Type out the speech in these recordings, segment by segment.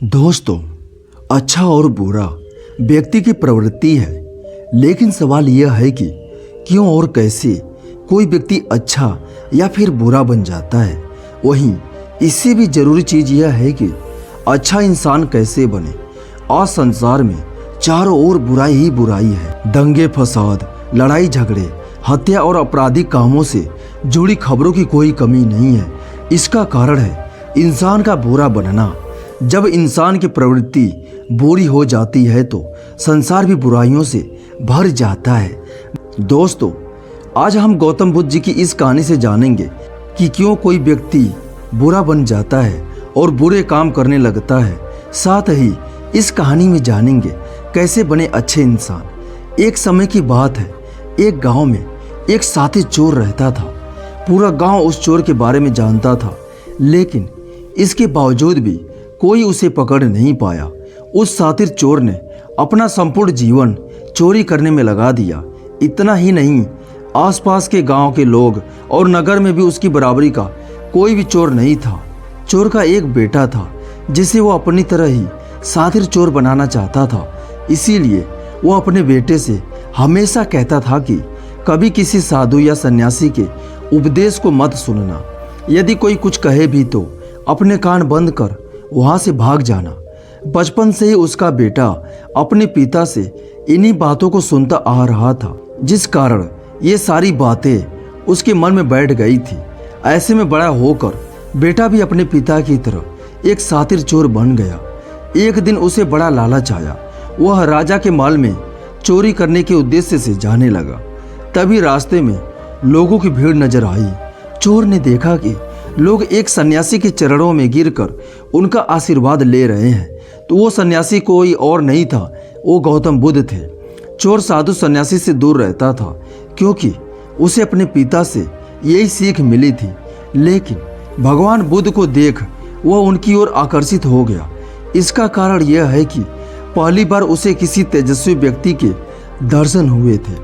दोस्तों, अच्छा और बुरा व्यक्ति की प्रवृत्ति है, लेकिन सवाल यह है कि क्यों और कैसे कोई व्यक्ति अच्छा या फिर बुरा बन जाता है। वहीं इससे भी जरूरी चीज यह है कि अच्छा इंसान कैसे बने। आज संसार में चारों ओर बुराई ही बुराई है। दंगे फसाद, लड़ाई झगड़े, हत्या और आपराधिक कामों से जुड़ी खबरों की कोई कमी नहीं है। इसका कारण है इंसान का बुरा बनना। जब इंसान की प्रवृत्ति बुरी हो जाती है तो संसार भी बुराइयों से भर जाता है। दोस्तों, आज हम गौतम बुद्ध जी की इस कहानी से जानेंगे कि क्यों कोई व्यक्ति बुरा बन जाता है और बुरे काम करने लगता है। साथ ही इस कहानी में जानेंगे कैसे बने अच्छे इंसान। एक समय की बात है, एक गांव में एक साथी चोर रहता था। पूरा गांव उस चोर के बारे में जानता था, लेकिन इसके बावजूद भी कोई उसे पकड़ नहीं पाया। उस सातिर चोर ने अपना संपूर्ण जीवन चोरी करने में लगा दिया। इतना ही नहीं, आसपास के गांव के लोग और नगर में भी उसकी बराबरी का कोई भी चोर नहीं था। चोर का एक बेटा था जिसे वो अपनी तरह ही सातिर चोर बनाना चाहता था। इसीलिए वो अपने बेटे से हमेशा कहता था कि कभी किसी साधु या सन्यासी के उपदेश को मत सुनना। यदि कोई कुछ कहे भी तो अपने कान बंद कर वहां से भाग जाना। बचपन से ही उसका बेटा अपने पिता से इन्हीं बातों को सुनता आ रहा था, जिस कारण ये सारी बातें उसके मन में बैठ गई थी। ऐसे में बड़ा होकर बेटा भी अपने पिता की तरह एक सातिर चोर बन गया। एक दिन उसे बड़ा लालच आया। वह राजा के महल में चोरी करने के उद्देश्य से जाने लगा। तभी रास्ते में लोगों की भीड़ नजर आई। चोर ने देखा कि लोग एक सन्यासी के चरणों में गिरकर उनका आशीर्वाद ले रहे हैं। तो वो सन्यासी कोई और नहीं था, वो गौतम बुद्ध थे। चोर साधु सन्यासी से दूर रहता था क्योंकि उसे अपने पिता से यही सीख मिली थी, लेकिन भगवान बुद्ध को देख वह उनकी ओर आकर्षित हो गया। इसका कारण यह है कि पहली बार उसे किसी तेजस्वी व्यक्ति के दर्शन हुए थे।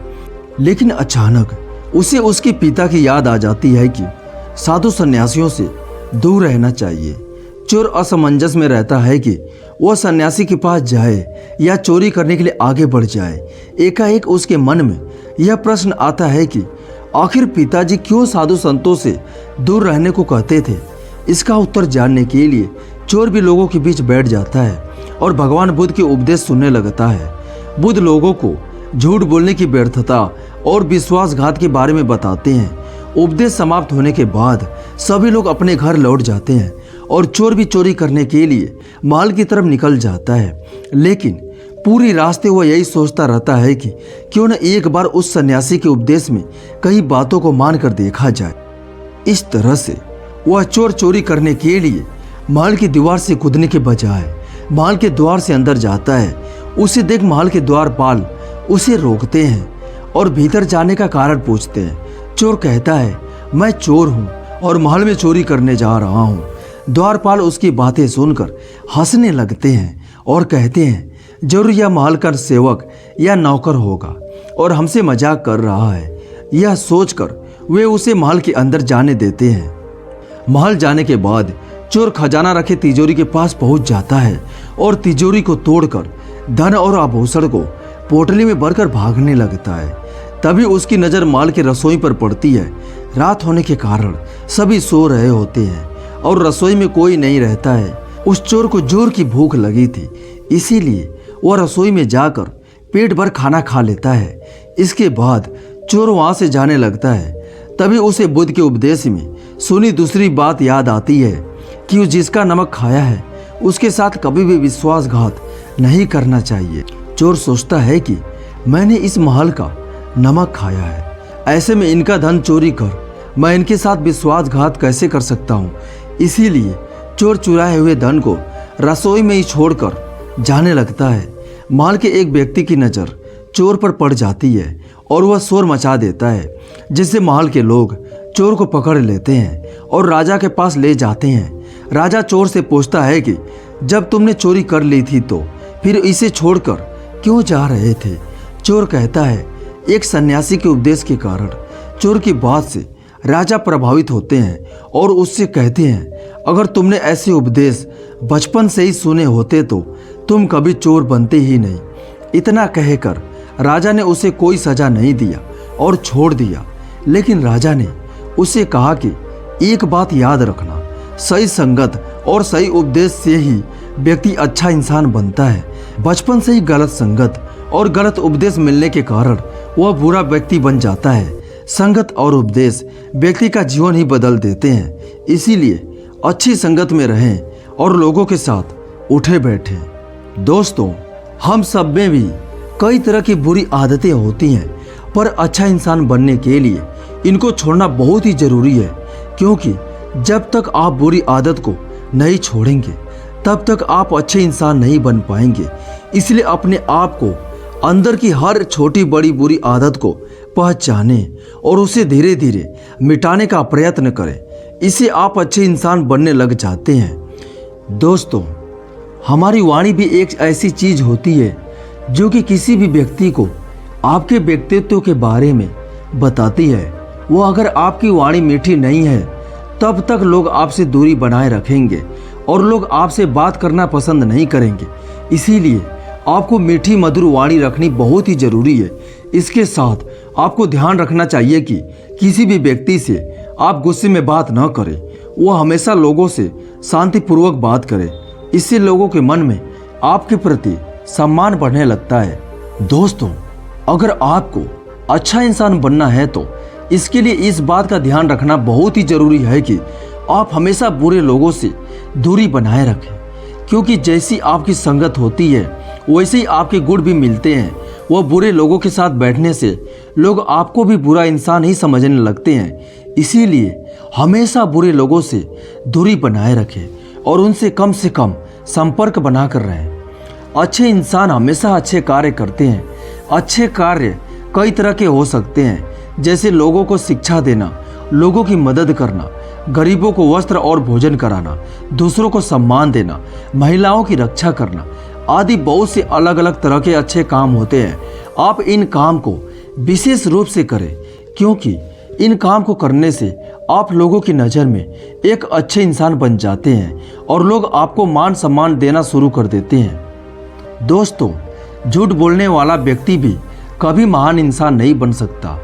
लेकिन अचानक उसे उसके पिता की याद आ जाती है कि साधु सन्यासियों से दूर रहना चाहिए। चोर असमंजस में रहता है कि वह सन्यासी के पास जाए या चोरी करने के लिए आगे बढ़ जाए। एकाएक उसके मन में यह प्रश्न आता है कि आखिर पिताजी क्यों साधु संतों से दूर रहने को कहते थे। इसका उत्तर जानने के लिए चोर भी लोगों के बीच बैठ जाता है और भगवान बुद्ध के उपदेश सुनने लगता है। बुद्ध लोगों को झूठ बोलने की व्यर्थता और विश्वासघात के बारे में बताते हैं। उपदेश समाप्त होने के बाद सभी लोग अपने घर लौट जाते हैं और चोर भी चोरी करने के लिए महल की तरफ निकल जाता है। लेकिन पूरी रास्ते वह यही सोचता रहता है कि क्यों न एक बार उस सन्यासी के उपदेश में कई बातों को मानकर देखा जाए। इस तरह से वह चोर चोरी करने के लिए महल की दीवार से कूदने के बजाय महल के द्वार से अंदर जाता है। उसे देख महल के द्वारपाल उसे रोकते हैं और भीतर जाने का कारण पूछते हैं। चोर कहता है, मैं चोर हूं और महल में चोरी करने जा रहा हूं। द्वारपाल उसकी बातें सुनकर हंसने लगते हैं और कहते हैं, जरूर यह महल का सेवक या नौकर होगा और हमसे मजाक कर रहा है। यह सोचकर वे उसे महल के अंदर जाने देते हैं। महल जाने के बाद चोर खजाना रखे तिजोरी के पास पहुंच जाता है और तिजोरी को तोड़कर धन और आभूषण को पोटली में भरकर भागने लगता है। तभी उसकी नजर महल के रसोई पर पड़ती है। रात होने के कारण सभी सो रहे होते हैं और रसोई में कोई नहीं रहता है। उस चोर को जोर की भूख लगी थी, इसीलिए वह रसोई में जाकर पेट भर खाना खा लेता है। इसके बाद चोर वहां से जाने लगता है। तभी उसे बुद्ध के उपदेश में सुनी दूसरी बात याद आती है कि जिसका नमक खाया है उसके साथ कभी भी विश्वासघात नहीं करना चाहिए। चोर सोचता है कि मैंने इस महल का नमक खाया है, ऐसे में इनका धन चोरी कर मैं इनके साथ विश्वासघात कैसे कर सकता हूँ। इसीलिए चोर चुराए हुए धन को रसोई में ही छोड़कर जाने लगता है। महल के एक व्यक्ति की नज़र चोर पर पड़ जाती है और वह शोर मचा देता है, जिससे महल के लोग चोर को पकड़ लेते हैं और राजा के पास ले जाते हैं। राजा चोर से पूछता है कि जब तुमने चोरी कर ली थी तो फिर इसे छोड़कर क्यों जा रहे थे। चोर कहता है, एक सन्यासी के उपदेश के कारण। चोर की बात से राजा प्रभावित होते हैं और उससे कहते हैं, अगर तुमने ऐसे उपदेश बचपन से ही सुने होते तो तुम कभी चोर बनते ही नहीं। इतना कहकर राजा ने उसे कोई सजा नहीं दिया और छोड़ दिया। लेकिन राजा ने उसे कहा कि एक बात याद रखना, सही संगत और सही उपदेश से ही व्यक्ति अच्छा इंसान बनता है। बचपन से ही गलत संगत और गलत उपदेश मिलने के कारण वह बुरा व्यक्ति बन जाता है। संगत और उपदेश व्यक्ति का जीवन ही बदल देते हैं। इसीलिए अच्छी संगत में रहें और लोगों के साथ उठे बैठें। दोस्तों, हम सब में भी कई तरह की बुरी आदतें होती हैं, पर अच्छा इंसान बनने के लिए इनको छोड़ना बहुत ही जरूरी है। क्योंकि जब तक आप बुरी आदत को नहीं छोड़ेंगे तब तक आप अच्छे इंसान नहीं बन पाएंगे। इसलिए अपने आप को अंदर की हर छोटी बड़ी बुरी आदत को पहचाने और उसे धीरे धीरे मिटाने का प्रयत्न करें। इससे आप अच्छे इंसान बनने लग जाते हैं। दोस्तों, हमारी वाणी भी एक ऐसी चीज होती है जो कि किसी भी व्यक्ति को आपके व्यक्तित्व के बारे में बताती है। वो अगर आपकी वाणी मीठी नहीं है तब तक लोग आपसे दूरी बनाए रखेंगे और लोग आपसे बात करना पसंद नहीं करेंगे। इसीलिए आपको मीठी मधुर वाणी रखनी बहुत ही जरूरी है। इसके साथ आपको ध्यान रखना चाहिए कि किसी भी व्यक्ति से आप गुस्से में बात न करें। वो हमेशा लोगों से शांतिपूर्वक बात करें। इससे लोगों के मन में आपके प्रति सम्मान बढ़ने लगता है। दोस्तों, अगर आपको अच्छा इंसान बनना है तो इसके लिए इस बात का ध्यान रखना बहुत ही जरूरी है कि आप हमेशा बुरे लोगों से दूरी बनाए रखें। क्योंकि जैसी आपकी संगत होती है वैसे ही आपके गुण भी मिलते हैं। वह बुरे लोगों के साथ बैठने से लोग आपको भी बुरा इंसान ही समझने लगते हैं। इसीलिए हमेशा बुरे लोगों से दूरी बनाए रखें और उनसे कम से कम संपर्क बनाकर रहें। अच्छे इंसान हमेशा अच्छे कार्य करते हैं। अच्छे कार्य कई तरह के हो सकते हैं, जैसे लोगों को शिक्षा देना, लोगों की मदद करना, गरीबों को वस्त्र और भोजन कराना, दूसरों को सम्मान देना, महिलाओं की रक्षा करना आदि बहुत से अलग अलग तरह के अच्छे काम होते हैं। आप इन काम को विशेष रूप से करें, क्योंकि इन काम को करने से आप लोगों की नज़र में एक अच्छे इंसान बन जाते हैं और लोग आपको मान सम्मान देना शुरू कर देते हैं। दोस्तों, झूठ बोलने वाला व्यक्ति भी कभी महान इंसान नहीं बन सकता।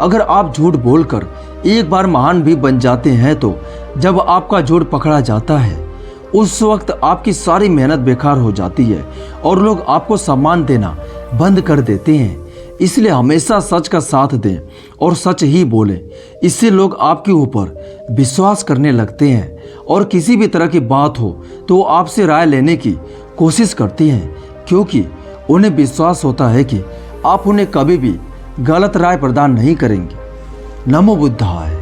अगर आप झूठ बोलकर एक बार महान भी बन जाते हैं तो जब आपका झूठ पकड़ा जाता है उस वक्त आपकी सारी मेहनत बेकार हो जाती है और लोग आपको सम्मान देना बंद कर देते हैं। इसलिए हमेशा सच का साथ दें और सच ही बोलें। इससे लोग आपके ऊपर विश्वास करने लगते हैं और किसी भी तरह की बात हो तो वो आपसे राय लेने की कोशिश करते हैं, क्योंकि उन्हें विश्वास होता है कि आप उन्हें कभी भी गलत राय प्रदान नहीं करेंगे। नमो बुद्धाय।